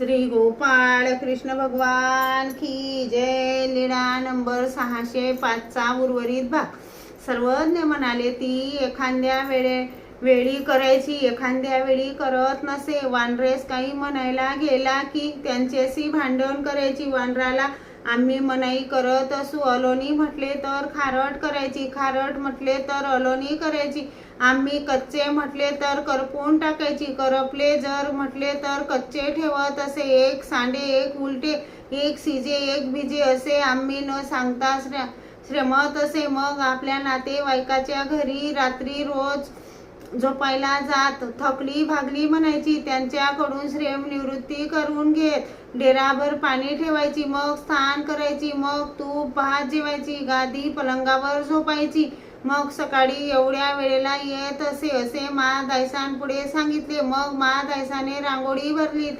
श्री गोपाळ कृष्ण भगवान की जय। लीळा नंबर 605चा उर्वरित भाग। सर्वज्ञ म्हणाले, ती एखाद्या वेळी करायची, एखाद्या वेळी करत नसे। वानरेस काही म्हणायला गेला की त्यांच्याशी भांडण करायची। वानराला आम्ही मनाई करत असू, अलोनी म्हटले तर खारट करायची, खारट म्हटले तर अलोनी करायची, आम्ही कच्चे म्हटले तर करपून टाकायची, करपले जर म्हटले तर कच्चे ठेवत असे। एक सांडे, एक उलटे, एक सिजे, एक बिजे असे आम्ही न सांगता श्रमत असे। मग आपल्या नातेवाईकाच्या घरी रात्री रोज झोपायला जात, थकली भागली म्हणायची, त्यांच्याकडून श्रम निवृत्ती करून घेत डेराभर पाणी ठेवायची, मग स्नान करायची, मग तूप भात जेवायची, गादी पलंगावर झोपायची, मग सकाळी एवढ्या वेळेला येत असे, असे महादायसांपुढे सांगितले। मग महादायसाने रांगोळी भरली,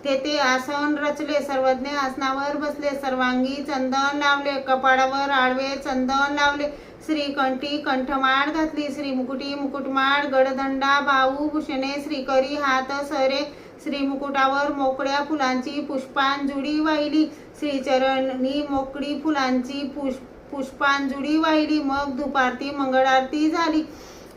तेथे आसन रचले, सर्वज्ञ आसनावर बसले, सर्वांगी चंदन लावले, कपाळावर आडवे चंदन लावले, श्रीकंठी कंठमाळ घातली, श्रीमुकुटी मुकुटमाळ, गडदंडा बाहू भूषणे, श्रीकरी हात सरे, श्रीमुकुटावर मोकळ्या फुलांची पुष्पांजुळी वाहिली, श्रीचरणी मोकळी फुलांची पुष्पांजुळी वाहिली। मग धूपारती मंगळारती झाली,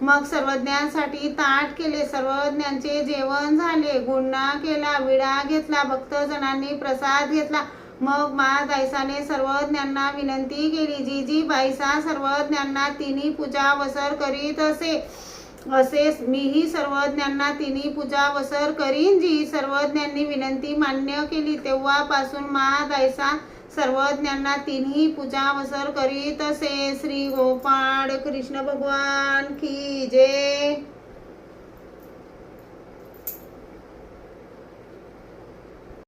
मग सर्वज्ञांसाठी ताट केले, सर्वज्ञांचे जेवण झाले, गुणा केला, विडा घेतला, भक्तजनांनी प्रसाद घेतला। मग महादायसाने सर्वज्ञांना विनंती केली, जी जी बाईसा सर्वज्ञांना तिन्ही पूजा वसर करीत असेच मीही सर्वज्ञांना तिन्ही पूजा वसर करीन। जी सर्वज्ञांनी विनंती मान्य केली, तेव्हापासून महादायसा सर्वज्ञांना तिन्ही पूजा वसर करीत असे। श्री गोपाळ कृष्ण भगवान की जय।